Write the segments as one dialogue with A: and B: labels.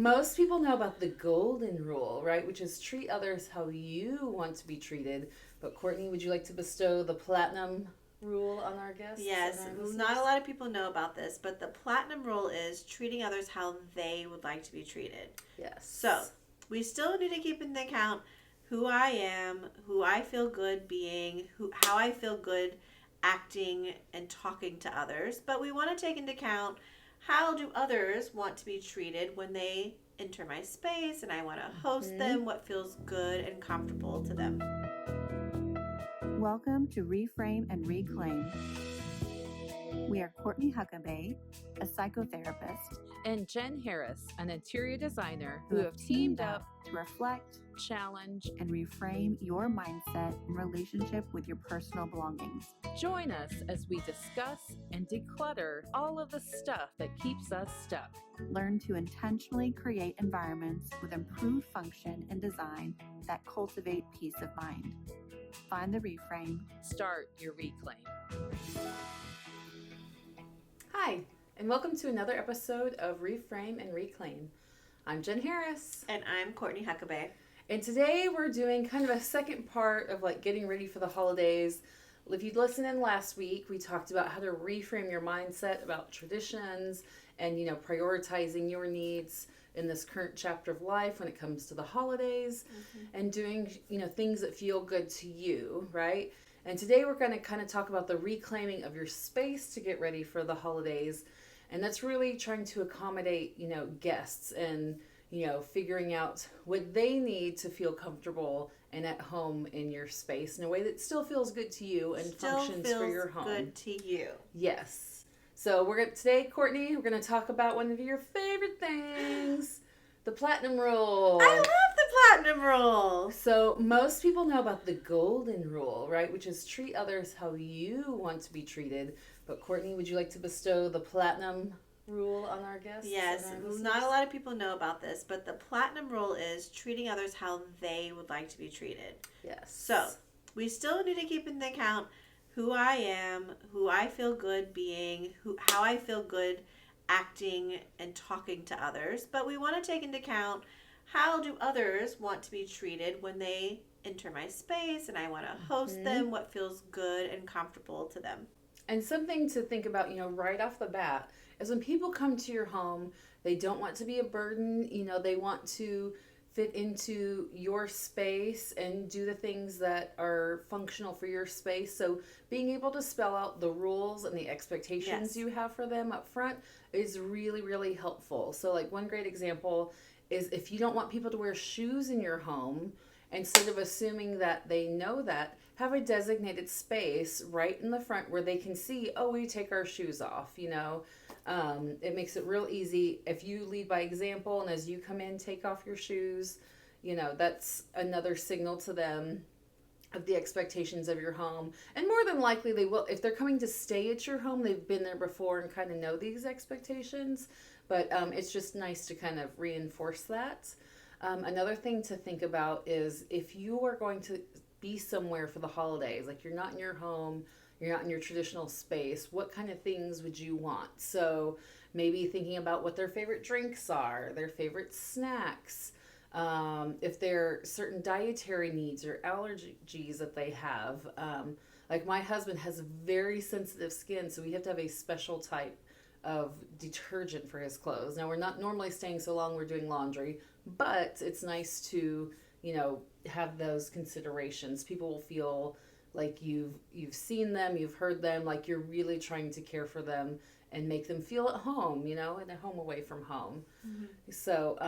A: most people know about the golden rule, right? Which is treat others how you want to be treated. But Courtney, would you like to bestow the platinum rule on our guests?
B: Yes, not a lot of people know about this, but the platinum rule is treating others how they would like to be treated.
A: Yes.
B: So we still need to keep into account who I am, who I feel good being, how I feel good acting and talking to others. But we want to take into account how do others want to be treated when they enter my space and I want to host them, what feels good and comfortable to them.
C: Welcome to Reframe and Reclaim. We are Courtney Huckabee, a psychotherapist,
D: and Jen Harris, an interior designer
C: who have teamed up to reflect,
D: challenge,
C: and reframe your mindset in relationship with your personal belongings.
D: Join us as we discuss and declutter all of the stuff that keeps us stuck.
C: Learn to intentionally create environments with improved function and design that cultivate peace of mind. Find the reframe.
D: Start your reclaim.
A: Hi, and welcome to another episode of Reframe and Reclaim. I'm Jen Harris.
B: And I'm Courtney Huckabee.
A: And today we're doing kind of a second part of like getting ready for the holidays. If you'd listened in last week, we talked about how to reframe your mindset about traditions and, prioritizing your needs in this current chapter of life when it comes to the holidays and doing, things that feel good to you, right? And today we're going to kind of talk about the reclaiming of your space to get ready for the holidays. And that's really trying to accommodate, guests and, figuring out what they need to feel comfortable and at home in your space in a way that still feels good to you and functions for your home.
B: Good to you.
A: Yes. So today, Courtney, we're going to talk about one of your favorite things, the platinum rule.
B: I love the platinum rule.
A: So most people know about the golden rule, right? Which is treat others how you want to be treated. But Courtney, would you like to bestow the platinum rule on our guests?
B: Yes, not a lot of people know about this, but the platinum rule is treating others how they would like to be treated.
A: Yes.
B: So we still need to keep into account who I am, who I feel good being, how I feel good acting and talking to others. But we want to take into account how do others want to be treated when they enter my space and I want to host them, what feels good and comfortable to them.
A: And something to think about, right off the bat is when people come to your home, they don't want to be a burden, they want to fit into your space and do the things that are functional for your space. So being able to spell out the rules and the expectations you have for them up front is really, really helpful. So like one great example is if you don't want people to wear shoes in your home, instead of assuming that they know that, have a designated space right in the front where they can see, we take our shoes off, It makes it real easy. If you lead by example and as you come in, take off your shoes, that's another signal to them of the expectations of your home. And more than likely they will, if they're coming to stay at your home, they've been there before and kind of know these expectations. But it's just nice to kind of reinforce that. Another thing to think about is if you are going to be somewhere for the holidays, like you're not in your home, you're not in your traditional space, what kind of things would you want? So maybe thinking about what their favorite drinks are, their favorite snacks, if there are certain dietary needs or allergies that they have. Like my husband has very sensitive skin, so we have to have a special type of detergent for his clothes. Now we're not normally staying so long we're doing laundry, but it's nice to, have those considerations. People will feel like you've seen them, you've heard them, like you're really trying to care for them and make them feel at home, in a home away from home. So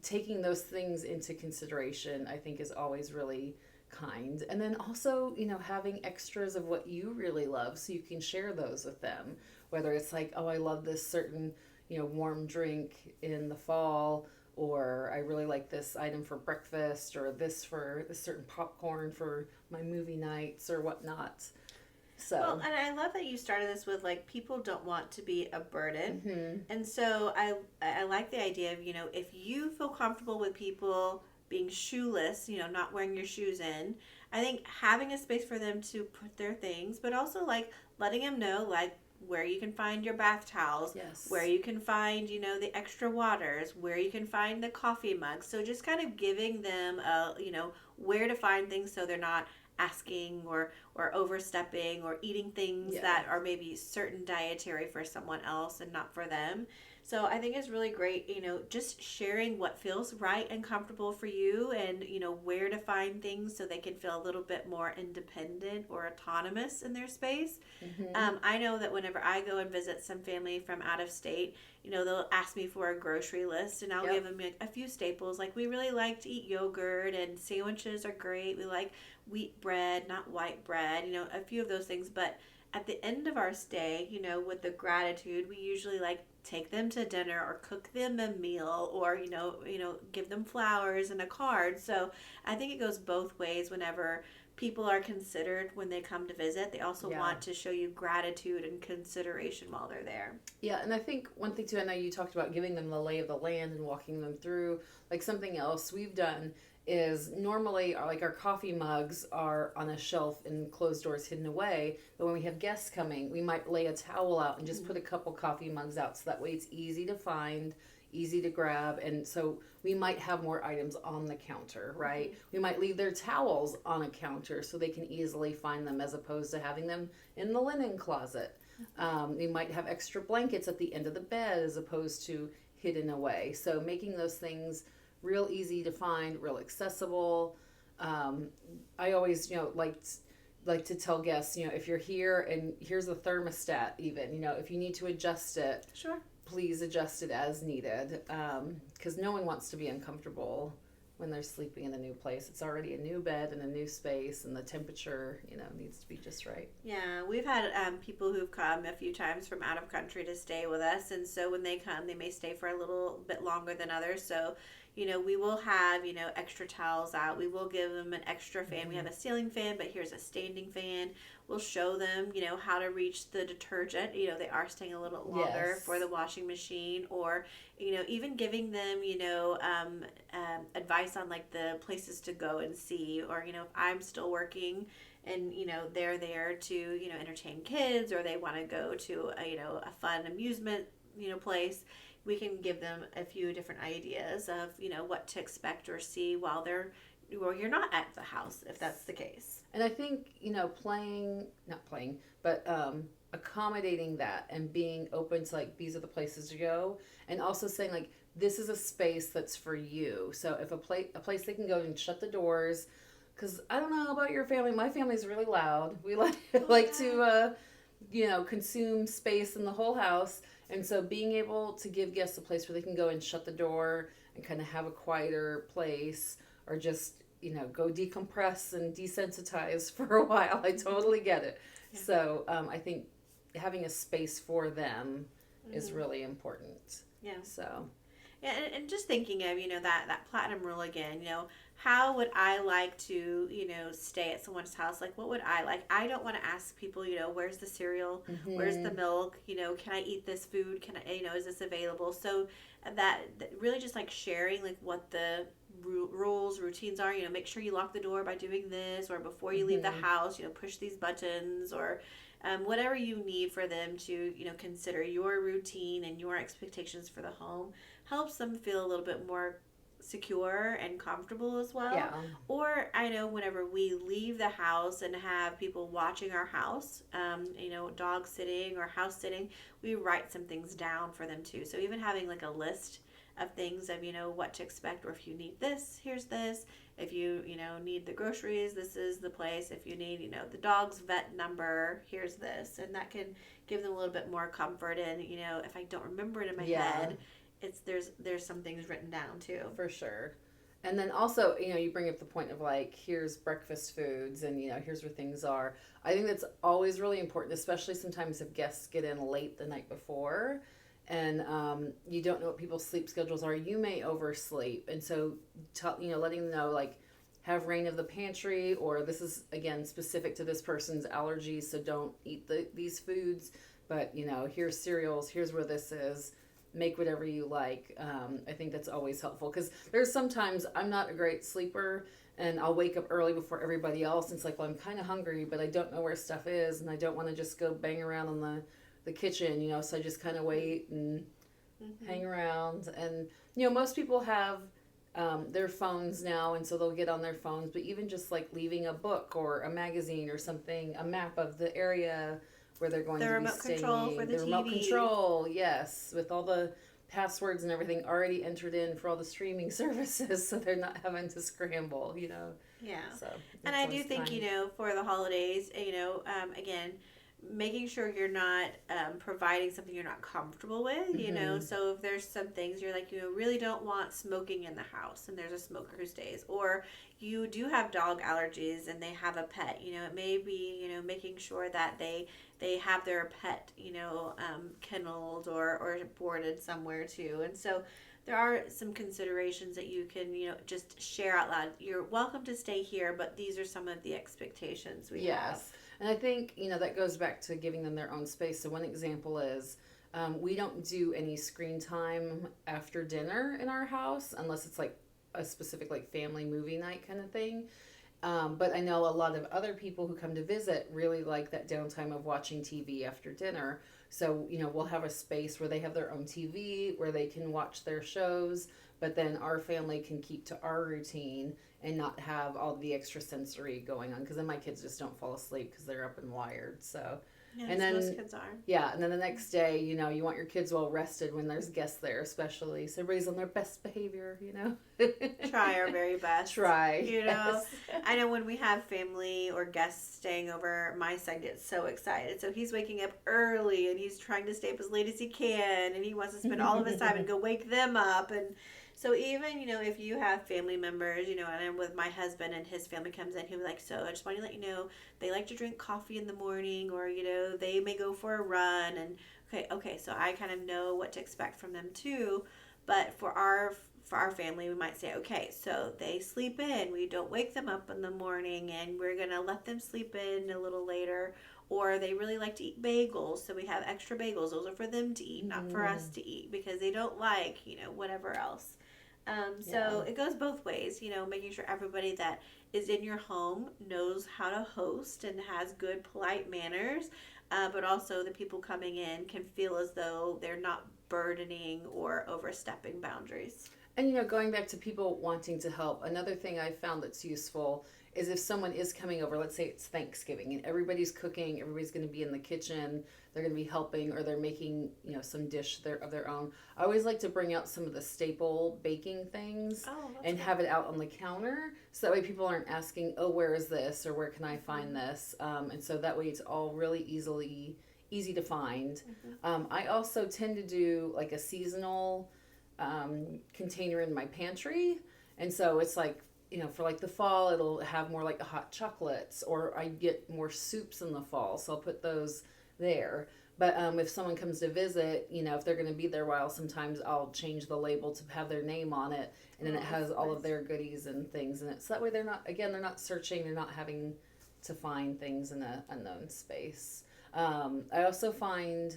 A: taking those things into consideration, I think, is always really kind. And then also, having extras of what you really love so you can share those with them, whether it's like, I love this certain, warm drink in the fall, or I really like this item for breakfast, or this certain popcorn for my movie nights or whatnot. So,
B: well, and I love that you started this with like people don't want to be a burden, and so I like the idea of if you feel comfortable with people being shoeless, not wearing your shoes in, I think having a space for them to put their things, but also like letting them know like where you can find your bath towels,
A: Yes.
B: where you can find, the extra waters, where you can find the coffee mugs. So just kind of giving them, where to find things so they're not asking or overstepping or eating things that are maybe certain dietary for someone else and not for them. So I think it's really great, just sharing what feels right and comfortable for you and, where to find things so they can feel a little bit more independent or autonomous in their space. I know that whenever I go and visit some family from out of state, they'll ask me for a grocery list and I'll give them like a few staples. Like we really like to eat yogurt and sandwiches are great. We like wheat bread, not white bread, a few of those things. But at the end of our stay, with the gratitude, we usually like take them to dinner or cook them a meal or, give them flowers and a card. So I think it goes both ways whenever people are considered when they come to visit. They also want to show you gratitude and consideration while they're there.
A: Yeah, and I think one thing too, I know you talked about giving them the lay of the land and walking them through, like something else we've done is normally our coffee mugs are on a shelf and closed doors hidden away, but when we have guests coming, we might lay a towel out and just put a couple coffee mugs out so that way it's easy to find, easy to grab, and so we might have more items on the counter, right? We might leave their towels on a counter so they can easily find them as opposed to having them in the linen closet. We might have extra blankets at the end of the bed as opposed to hidden away. So making those things real easy to find, real accessible. I always, like to tell guests, if you're here and here's the thermostat even, if you need to adjust it,
B: Sure.
A: please adjust it as needed. Because no one wants to be uncomfortable when they're sleeping in a new place. It's already a new bed and a new space and the temperature, needs to be just right.
B: Yeah, we've had people who've come a few times from out of country to stay with us. And so when they come, they may stay for a little bit longer than others. So, we will have, extra towels out. We will give them an extra fan. We have a ceiling fan, but here's a standing fan. We'll show them, how to reach the detergent. They are staying a little longer for the washing machine or, even giving them, advice on like the places to go and see or, if I'm still working and, they're there to, entertain kids or they want to go to, a fun amusement, place, we can give them a few different ideas of, what to expect or see while you're not at the house, if that's the case.
A: And I think, accommodating that and being open to like, these are the places to go. And also saying like, this is a space that's for you. So if a place they can go and shut the doors, because I don't know about your family. My family's really loud. We like to, consume space in the whole house. And so being able to give guests a place where they can go and shut the door and kind of have a quieter place or just, go decompress and desensitize for a while. I totally get it. Yeah. So I think having a space for them is really important.
B: Yeah.
A: So.
B: Yeah, and just thinking of, that platinum rule again, how would I like to, stay at someone's house? Like, what would I like? I don't want to ask people, where's the cereal? Where's the milk? Can I eat this food? Can I, is this available? So that really just like sharing like what the rules, routines are, make sure you lock the door by doing this or before you leave the house, push these buttons or whatever you need for them to, consider your routine and your expectations for the home helps them feel a little bit more secure and comfortable as well.
A: Yeah.
B: Or I know whenever we leave the house and have people watching our house, dog sitting or house sitting, we write some things down for them too. So even having like a list of things of, what to expect, or if you need this, here's this. If you, need the groceries, this is the place. If you need, the dog's vet number, here's this. And that can give them a little bit more comfort. And, if I don't remember it in my head, there's some things written down too.
A: For sure. And then also, you bring up the point of like, here's breakfast foods and, here's where things are. I think that's always really important, especially sometimes if guests get in late the night before and you don't know what people's sleep schedules are. You may oversleep. And so, letting them know, like, have rain of the pantry, or this is, again, specific to this person's allergies, so don't eat these foods. But, here's cereals, here's where this is. Make whatever you like. I think that's always helpful because there's sometimes I'm not a great sleeper and I'll wake up early before everybody else. And it's like, well, I'm kind of hungry, but I don't know where stuff is and I don't want to just go bang around on the kitchen, so I just kind of wait and hang around. And, most people have their phones now, and so they'll get on their phones, but even just like leaving a book or a magazine or something, a map of the area where they're going to be staying. The remote control, yes, with all the passwords and everything already entered in for all the streaming services, so they're not having to scramble,
B: Yeah.
A: So,
B: and I do think, for the holidays, again, making sure you're not providing something you're not comfortable with, so if there's some things you're like, really don't want smoking in the house and there's a smoker who stays, or you do have dog allergies and they have a pet, it may be, making sure that they have their pet, kenneled or boarded somewhere too. And so there are some considerations that you can, just share out loud. You're welcome to stay here, but these are some of the expectations we have.
A: And I think, that goes back to giving them their own space. So one example is we don't do any screen time after dinner in our house unless it's like a specific like family movie night kind of thing. But I know a lot of other people who come to visit really like that downtime of watching TV after dinner. So, we'll have a space where they have their own TV, where they can watch their shows, but then our family can keep to our routine and not have all the extra sensory going on. Because then my kids just don't fall asleep because they're up and wired. So,
B: yes,
A: and then
B: most kids are.
A: Yeah, and then the next day, you want your kids well rested when there's guests there, especially. So everybody's on their best behavior,
B: Try our very best.
A: Yes.
B: I know when we have family or guests staying over, my son gets so excited. So he's waking up early and he's trying to stay up as late as he can, and he wants to spend all of his time and go wake them up. And so even, if you have family members, and I'm with my husband and his family comes in, he'll be like, so I just want to let you know, they like to drink coffee in the morning, or, they may go for a run. And okay, so I kind of know what to expect from them too. But for our family, we might say, okay, so they sleep in. We don't wake them up in the morning, and we're going to let them sleep in a little later. Or they really like to eat bagels, so we have extra bagels. Those are for them to eat, not for us to eat, because they don't like, whatever else. So it goes both ways, making sure everybody that is in your home knows how to host and has good, polite manners, but also the people coming in can feel as though they're not burdening or overstepping boundaries.
A: And, going back to people wanting to help, another thing I found that's useful is if someone is coming over, let's say it's Thanksgiving and everybody's cooking, everybody's going to be in the kitchen, they're going to be helping, or they're making, some dish of their own. I always like to bring out some of the staple baking things and have it out on the counter, so that way people aren't asking, oh, where is this, or where can I find this? And so that way it's all really easy to find. I also tend to do like a seasonal container in my pantry, and so it's like, for like the fall, it'll have more like hot chocolates, or I get more soups in the fall, so I'll put those there. But if someone comes to visit, if they're going to be there a while, sometimes I'll change the label to have their name on it, and then it has all of their goodies and things in it. So that way they're not searching, they're not having to find things in an unknown space. I also find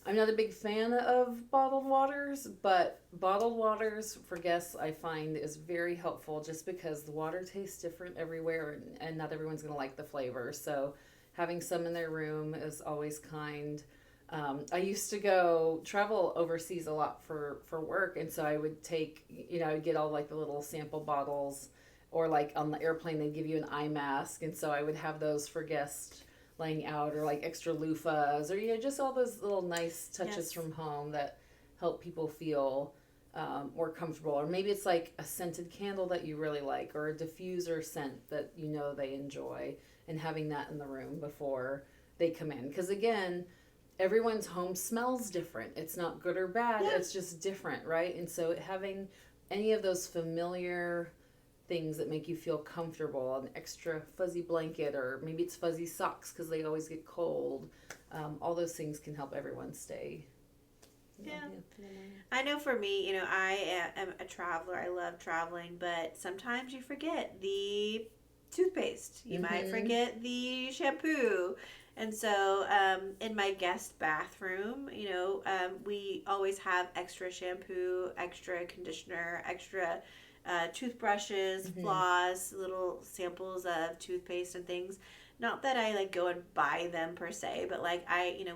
A: I'm not a big fan of bottled waters, but bottled waters for guests I find is very helpful, just because the water tastes different everywhere, and not everyone's going to like the flavor. So having some in their room is always kind. I used to go travel overseas a lot for work, and so I would take, I'd get all like the little sample bottles, or like on the airplane they'd give you an eye mask, and so I would have those for guests laying out, or like extra loofahs, or just all those little nice touches from home that help people feel more comfortable. Or maybe it's like a scented candle that you really like, or a diffuser scent that they enjoy, and having that in the room before they come in, because again, everyone's home smells different. It's not good or bad, it's just different, right? And so having any of those familiar things that make you feel comfortable, an extra fuzzy blanket, or maybe it's fuzzy socks because they always get cold, all those things can help everyone stay.
B: I know for me, I am a traveler. I love traveling, but sometimes you forget the toothpaste. You might forget the shampoo. And so in my guest bathroom, we always have extra shampoo, extra conditioner, extra toothbrushes, floss, little samples of toothpaste and things. Not that I like go and buy them per se, but like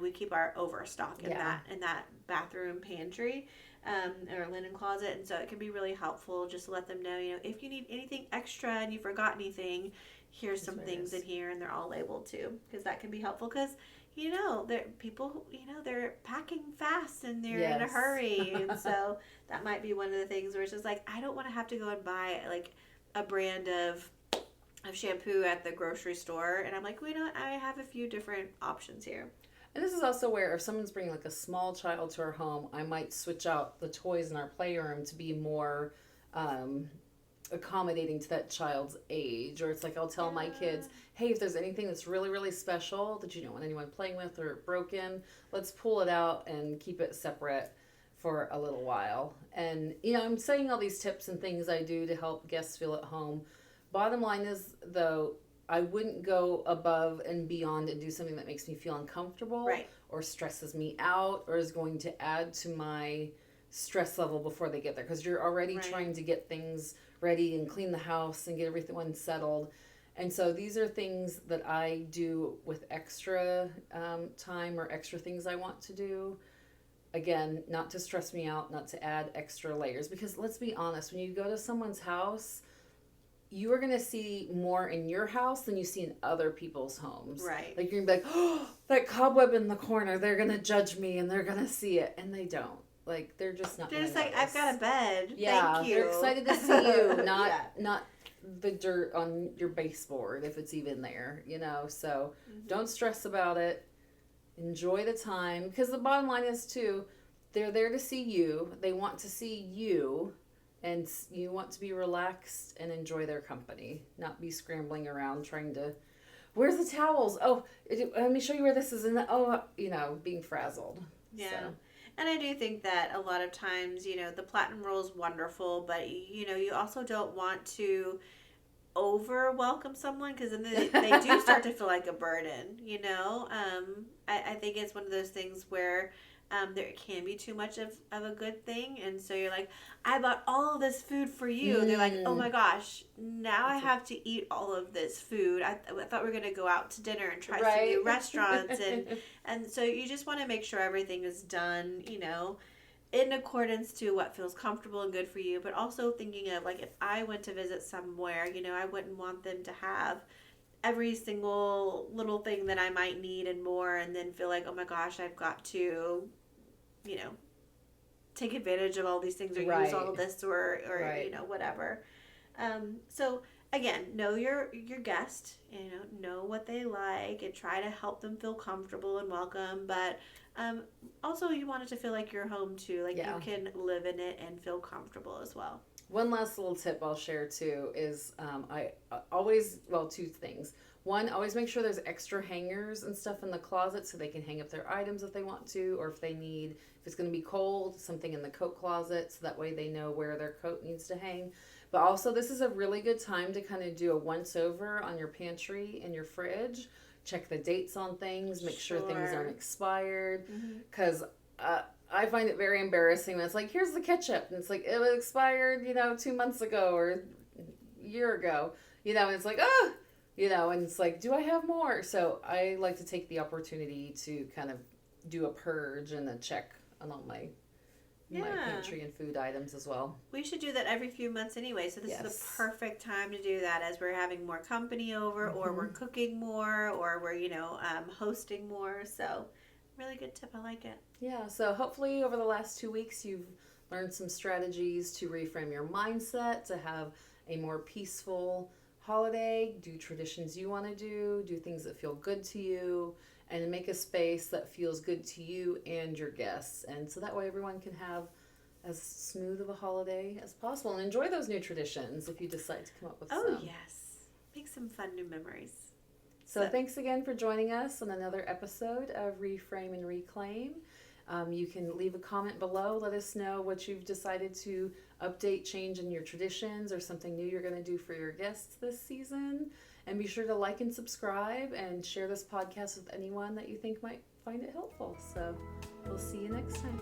B: we keep our overstock in that bathroom pantry, or linen closet, and so it can be really helpful just to let them know, if you need anything extra and you forgot anything, here's some things in here, and they're all labeled too, because that can be helpful. Because they're packing fast and they're in a hurry, and so that might be one of the things where it's just like, I don't want to have to go and buy like a brand of shampoo at the grocery store, and I'm like, I have a few different options here.
A: And this is also where if someone's bringing like a small child to our home, I might switch out the toys in our playroom to be more accommodating to that child's age. Or it's like I'll tell my kids, hey, if there's anything that's really, really special that you don't want anyone playing with or broken, let's pull it out and keep it separate for a little while. And, I'm saying all these tips and things I do to help guests feel at home. Bottom line is, though, I wouldn't go above and beyond and do something that makes me feel uncomfortable or stresses me out or is going to add to my stress level before they get there. Because you're already trying to get things ready and clean the house and get everything settled. And so these are things that I do with extra time or extra things I want to do. Again, not to stress me out, not to add extra layers. Because let's be honest, when you go to someone's house, you are going to see more in your house than you see in other people's homes.
B: Right.
A: Like you're going to be like, oh, that cobweb in the corner, they're going to judge me and they're going to see it. And they don't. Like, they're just not.
B: They're just like, I've got a bed.
A: Yeah,
B: thank you.
A: They're excited to see you, not the dirt on your baseboard, if it's even there, So don't stress about it. Enjoy the time. Because the bottom line is, too, they're there to see you. They want to see you. And you want to be relaxed and enjoy their company, not be scrambling around trying to, where's the towels? Oh, let me show you where this is. And being frazzled.
B: Yeah.
A: So.
B: And I do think that a lot of times, the platinum rule is wonderful, but, you also don't want to over welcome someone, because then they do start to feel like a burden, I think it's one of those things where there can be too much of a good thing, and so you're like, I bought all of this food for you. They're like, oh my gosh, now I have to eat all of this food. I thought we were going to go out to dinner and try some new restaurants, and so you just want to make sure everything is done, in accordance to what feels comfortable and good for you, but also thinking of, like, if I went to visit somewhere, I wouldn't want them to have every single little thing that I might need and more, and then feel like, oh my gosh, I've got to, take advantage of all these things or use all of this or whatever. So again, know your guest, know what they like and try to help them feel comfortable and welcome, but also you want it to feel like your home too, like you can live in it and feel comfortable as well.
A: One last little tip I'll share too is I always, two things. One, always make sure there's extra hangers and stuff in the closet so they can hang up their items if they want to, or if it's going to be cold, something in the coat closet, so that way they know where their coat needs to hang. But also, this is a really good time to kind of do a once-over on your pantry and your fridge. Check the dates on things, make sure things aren't expired, because I find it very embarrassing when it's like, here's the ketchup, and it's like, it was expired, 2 months ago or a year ago, and it's like, and it's like, do I have more? So I like to take the opportunity to kind of do a purge and a check on all my pantry and food items as well.
B: We should do that every few months anyway, so this is the perfect time to do that as we're having more company over, or we're cooking more, or we're, hosting more. So really good tip. I like it.
A: Yeah, so hopefully over the last 2 weeks you've learned some strategies to reframe your mindset, to have a more peaceful holiday, do traditions you want to do things that feel good to you, and make a space that feels good to you and your guests. And so that way everyone can have as smooth of a holiday as possible and enjoy those new traditions if you decide to come up with some.
B: Oh, yes. Make some fun new memories.
A: So thanks again for joining us on another episode of Reframe and Reclaim. You can leave a comment below. Let us know what you've decided to update, change in your traditions, or something new you're going to do for your guests this season. And be sure to like and subscribe and share this podcast with anyone that you think might find it helpful. So we'll see you next time.